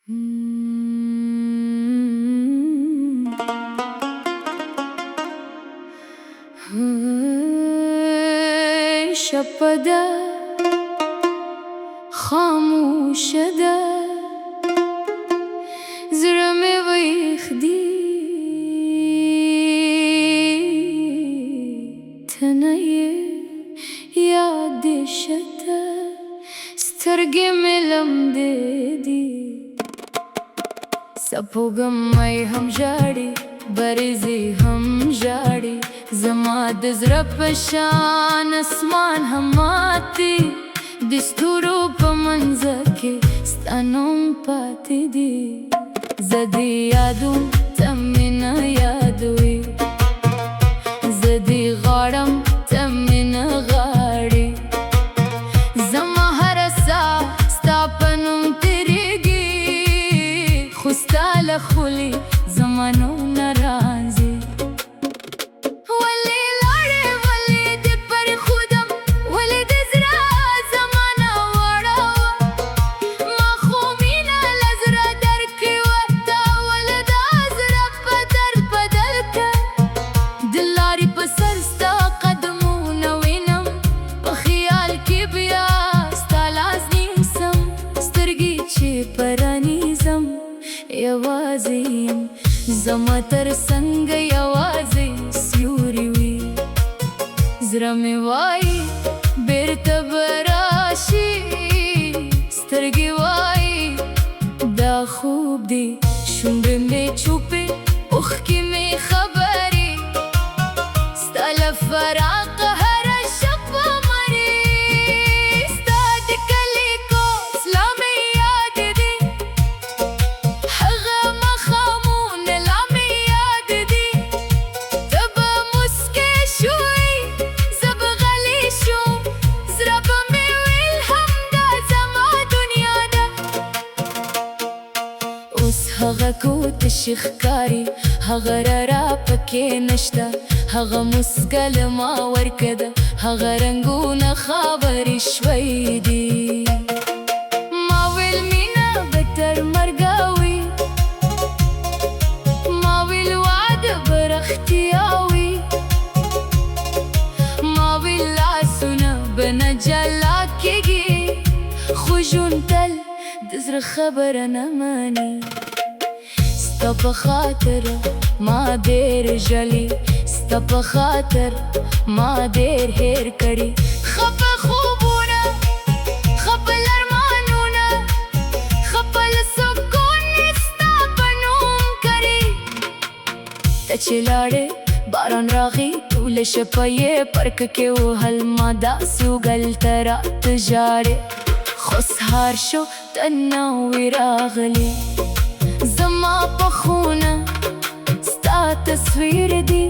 شپده خاموشه ده زړه مې ویښ دی ته نه یې یاد دې شته سترګې مې لمدې دي سپوږمۍ هم ژاړي بریزې هم ژاړي زما د زړه په شان اسمان هم ماتې د ستورو په منځ کې ستا نوم پاتې دی زه دې یادوم ته مې نه یادوې زه دې غواړم ته مې نه غواړې زما هره ساه ستا په نوم تېرېږي خو ستا له خولې زما نوم نه راځي یوازې یم زما تر څنګ یوازې سیوری وي زړه مې وایي بیرته به راشي سترګې وایي دا خوب دی شونډې مې چوپې اوښکې مې خبرې ستا له فراقه هره شپه مري ستا د کلي کوڅه مې یاد دي هغه ماښامونه لا مې یاد دي ته به مسکۍ شوې زه به غلی شوم زړه به مې ویل همدا زما دنیا ده اوس هغه کوتشي ښکاري هغه را پکې نشته هغه مسکه له ما ورکده هغه رنګونه خاورې شوی دي ما ویل مینه به تر مرګه وي ما ویل واده به رښتیا وي ما ویل لاسونه به نه جلا کېږي خو ژوند تل د زړه خبره نه مني ستا په خاطر ما ډېر ژړلي ستا په خاطر ما ډېر هېر کړي خپه خوبونه خپل ارمانونه خپل سکون مې ستا په نوم کړي ته چې لاړې باران راغی ټوله شپه یې پر ککې وهل ما داسې وګل ته راته ژاړې خو سهار شو ته نه وې راغلې زما په خونه ستا تصویر دی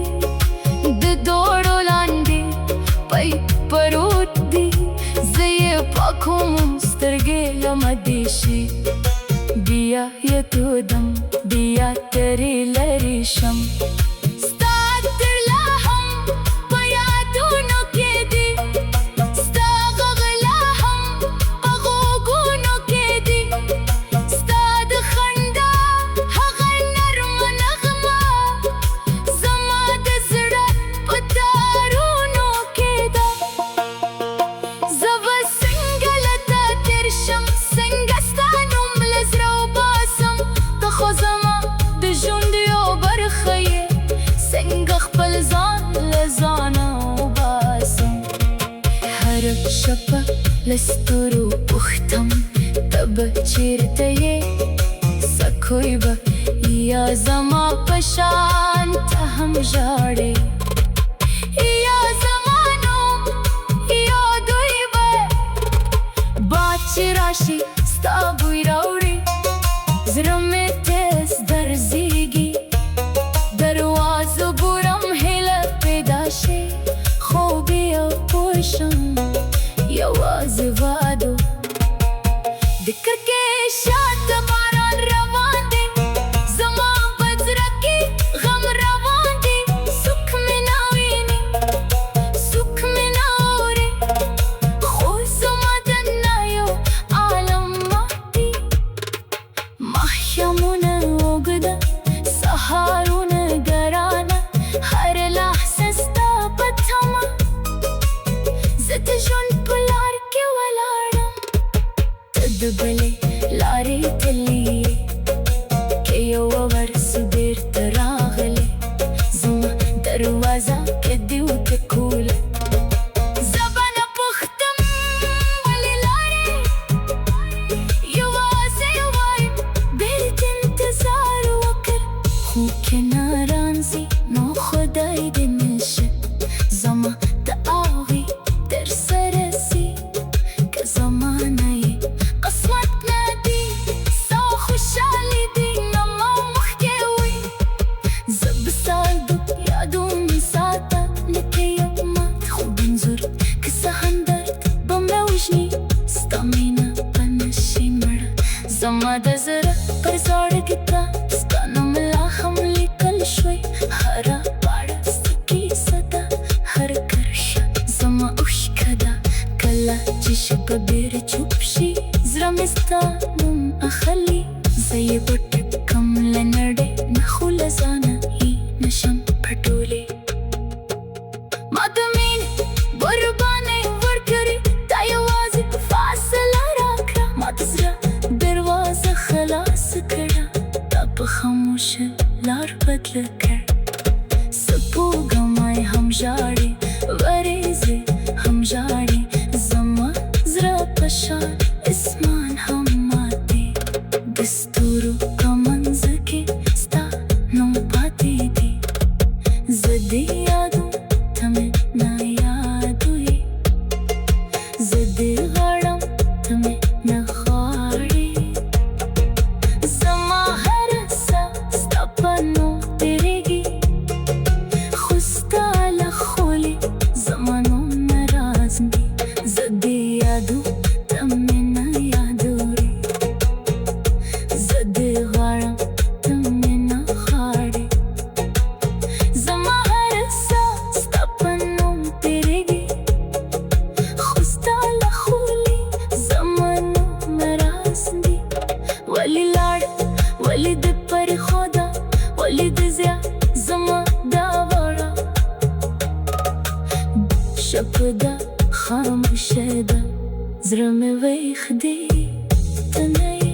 د دوړو لاندې پی پروت دی زه یې پاکوم سترګې لمدې شي بیا یې تودم بیا ترې لرې شم ستا تر لا هم په یادونو کې دی ستا غږ لا هم په غوږونو کې دی ستا د خندا هغه نرمه نغمه زما د زړه په تارونو کې ده زه به څنګه له تا تېر شم څنګه ستا نوم له زړه وباسم ته خو زما د ژوند یو برخه یې څنګه خپل ځان له ځانه وباسم هره شپه له ستورو پوښتم ته به چېرته یې سکوی به یا زما په شان ته هم ژاړې یا زما نوم یادوي به باد چې راشي ستا بوی راوړي زړه مې تېز درزېږي دروازو ګورم هیله پیدا شي خوب یې پوه شم یوازې وادو د کړکۍ شاته باران روان دی زما په زړه کې غم روان دی څوک مې نه ویني څوک مې نه اوري خو زما دننه یو عالم ماتې زړه پر زاړه کتاب ستا نوم لا هم لیکل شوی، هره پاڼه ستا کیسه ده، هر کرښه زما اوښکه ده. کله چې شپه ډېره چوپ شي زړه مې ستا نوم اخلي، زه یې وټکم له نړۍ نه خو له ځانه یې نشم پټولی. ما د مینې قربانۍ ورکړې، تا یوازې په فاصله راکړه، ما د زړه دروازه خلاصه کړه، تا په خاموشه لار بدله کړ. سپوږمۍ هم ژاړي، وریځې هم ژاړي، زما زړه په شان اسمان هم ماتې، د ستورو په منځ کې ستا نوم پاتې دی. زه دې یادوم ته مې نه یادوې، زه دې غواړم ته مې نه غواړې، زما هره ساه ستا په نوم تېرېږي، خو ستا له خولې زما نوم نه راځي. زه دې یادوم ته مې نه یادوې، زه دې غواړم ته مې نه غواړې، زما هره ساه ستا په نوم تېرېږي، خو ستا له خولې زما نوم نه راځي. ولې لاړه ولې دې پرېښوده، ولې دې زیات زما دا وړه شپه ده خاموشه ده، زړه مې ویښ دی ته نه یې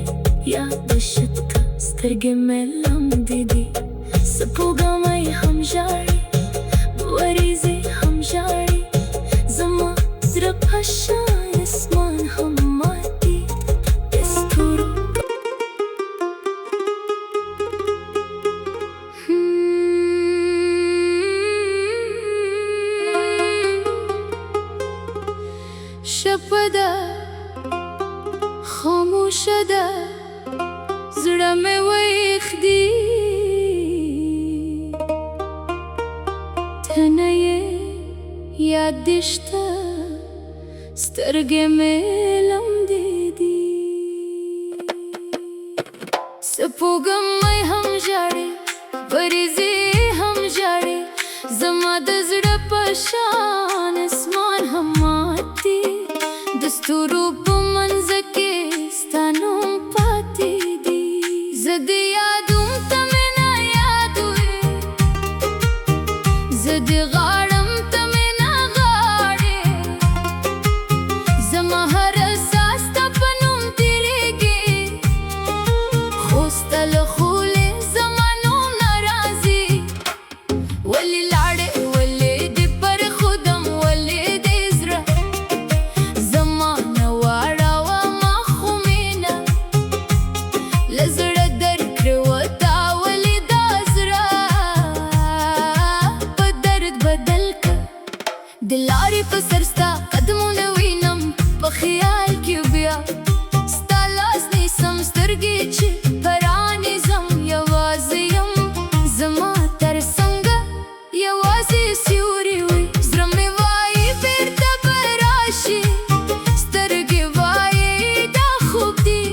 یاده شته، سترګې مې لمدې دي. سپوږمۍ هم ژاړي، وریځې هم ژاړي، زما زړه په شان اسمان هم ماتې، د ستورو شپه ده خاموشه ده، زړه مې ویښ دی ته نه یې یاد دې شته، سترګې مې لمدې دي. سپوږمۍ هم ژاړي، وریځې هم ژاړي، زما د زړه په شان اسمان هم ماتې، د ستورو په منځ کې ستا نوم پاتې دی. زه دې یادوم ته مې نه یادوې، زه دې غواړم ته مې نه غواړې، زما هره ساه ستا په نوم تېرېږي، خو ستا له خولې زما نوم نه راځي. ولې لاړې ولې دې پرېښودم، ولې دې زړه زما نه واړوه ما خو مینه له زړه درکړې وه تا، ولې دا زړه په درد بدل که. د لارې په سر ستا قدمونه وینم، په خیال کې بیا ستا لاس نیسم، سترګې چې پرانیزم یوازې یم، زما تر څنګه یوازې سیوري وي. زړه مې وایي بېرته به راشي، سترګې وایي دا خوب دی،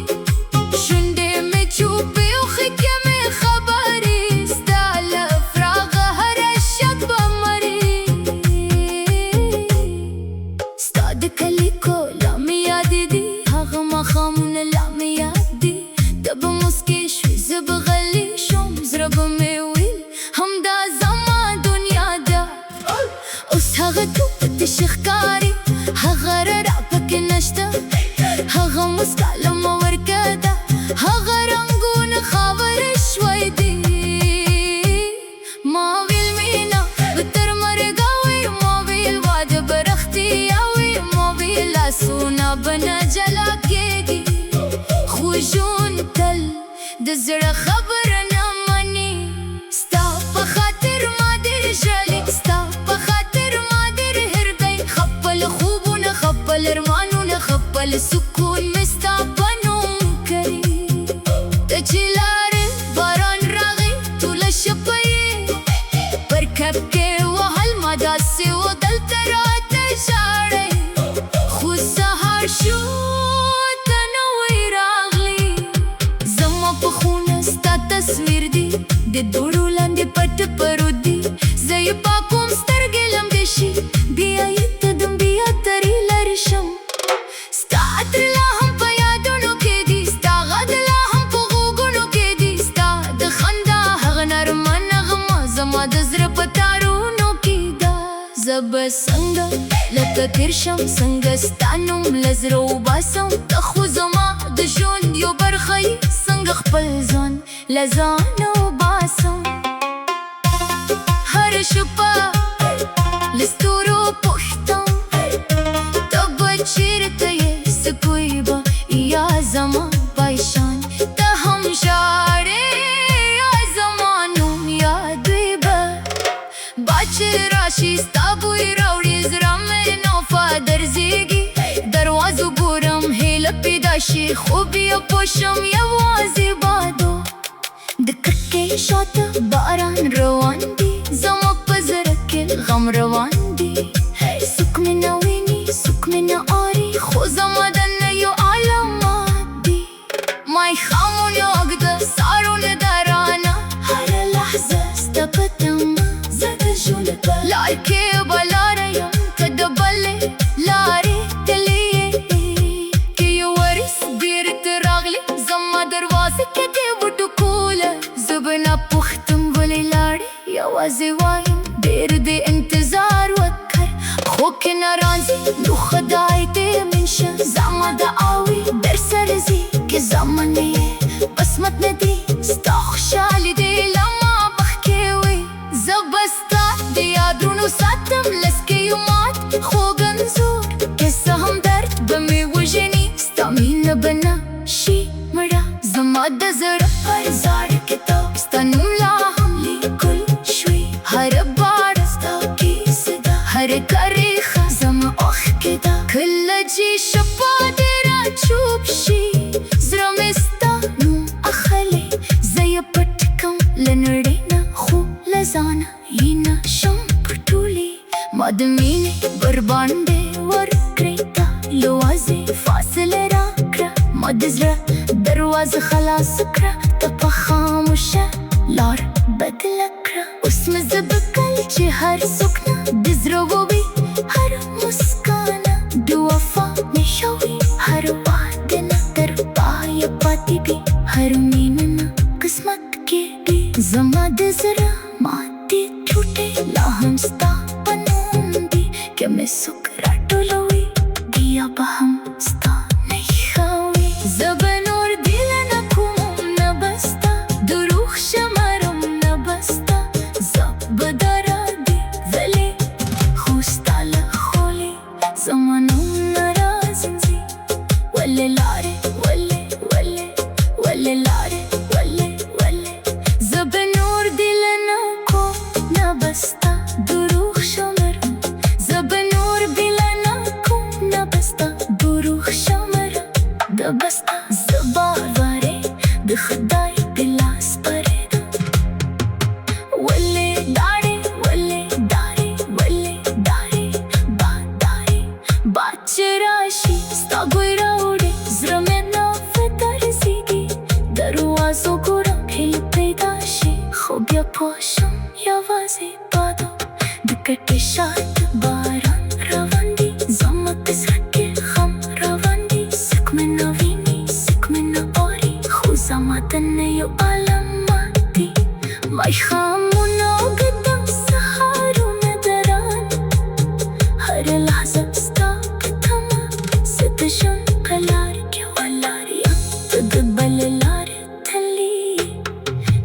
شونډې مې چوپې اوښکې کې مې خبرې، ستا له فراقه هره شک به مري. ستا د کلي لا مې یادې دي، هغه ماښامونه لا مې یاد دي، ته به موسکې شوې زه به غلی شوم، زړه به مې ویل همدا زما دنیا ده. اوس هغه توپ تشه ښکاري، هغه رڼا پکې نشته، هغه موسکا له ما ورکه ده، هغه رنګونه خاوره شوی دي. ما ویل مینه به تر مرګه وي، ما ویل واده به رښتیا وي، ما ویل لاسونه به نه جلا کېږي، خو ژوند تل د زړه خبره نه مني. ستا په خاطر ما ډېر ژړلي، ستا په خاطر ما ډېر هېر دی، خپل خوبونه خپل ارمانونه خپل سکون مې ستا په نوم کړي. ته چې لاړې باران راغی ټوله شپه یې پر کب کې وهل، ما داسې و دلته راته ژاړئ، خو سهار شو ته نه وی راغلی، زما د تیر شم څنګه ستا نوم له زړه وباسم ته خو زما د ژوند یو برخه یې څنګه خپل ځان له ځانه وباسم هره شپه له ستورو پوښتم ته به چېرته یې څه کوې به یا زما پایشان ته هم ژاړې یا زما نوم یادوې به باد چې راشي ستا بوی راوړي زړه مې نوفا درزېږي دروازو ګورم هیله پیدا شي خو بیا پوه شم یوازې بادو د کړکۍ شاته باران روان دی زما په زړه کې غم روان دی څوک مې نه ویني څوک مې نه اوري خو زما دننه یو علامات دی ماښامونه اوږده سهارونه درانه هره لحظه ستا په تمه زه د ژوند په لار کې به لاره یم ته د بلې لارې تلې که یو ورځ بیرته راغلې زما دروازه کې دې وټکوله زه به نه پوښتم ولې لاړې یوازې وایم ډېر دې انتظار وکړ خو که نه راځي نو خدای دې من شه زما دعاوې در سره ځي که زما نه یې قسمت نه دی ستا خوشحالي دې له ما مخکې وي زه به ستا د یادونو ساتم لسکې یو مات خوږ انځور که څه هم درد به مې وژني ستا مینه به نه شي مړه زما د زړه هر زاړه کتاب ستا نوم لا هم لیکل شوي هره باړه ستا کیسه ده هره کریخه زما اوښکې ده کله چې شپه دې راچوب شي زړه مې ستا نوم اخلي زه یې پټ کړم له نړۍ نه خو له ځانه یې نه شم پټولی ما د مینې برباندې ورکړې تا یوازې فاصله راکړه ما د زړه دروازه خلاصه کړه ته په خاموشه لار بدله کړه اوس مې زه به کله چې هر څوک نه د زړه ووي هره مسکا نه د وفا نښه وي هر واده نه تر پایه پاتې وي هر مینه نه قسمت کېږي زما د زړه ماتې ټوټې لا هم ستا په نوم دي که مې څوک راټولوي بیا به هم ستا نښه وي زه به نور دله نه کوم نه به ستا دروغ شمارم نه به ستا زه به دره دې ځلې خو ستا له خولې زما نوم نه راځي ولې لارې ولې ولې ولې لارې ولې ولې زه به نور دله نه کوم نه به ستا دروغ شمارم زه به نور دله نه کوم نه به ستا دروغ شمارم د بستا زه باورې د خدای د لاس پرېږدم ولې دارې ولې دارې ولې دارې بادارې باد چې راشي ستا بوی راوړي زړه مې نافه درزېږي دروازو ګورم هیله پیدا شي خو بیا پوه شم یوازې بادو د کټې شاته باران روان دی زما په زړه کې غم روان دی څوک مې نه ویني څوک مې نه اوري خو زما دننه یو علامات دی ماښامونه اوږده سهارونه درانه هره لحظه ستا په تمه زه د ژوند په لار کې ولاړ یم ته د بلې لارې تلې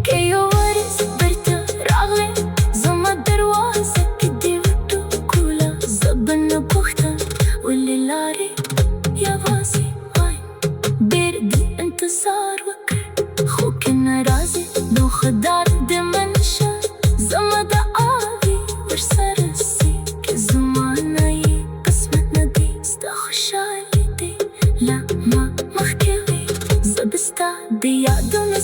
که یو ورځ بیرته راغلې زما دروازه کې دې وټکوله زه به نه پوښتم ولې لارې یوازې وایم ډېر دې انتظار وکړ خو که نه راځې نو خدای دې من شه زما دعاوې ورسره سي که زما نه یې قسمت نه دی ستا خوشحالي دې له ما مخکې وي زه به ستا د یادونو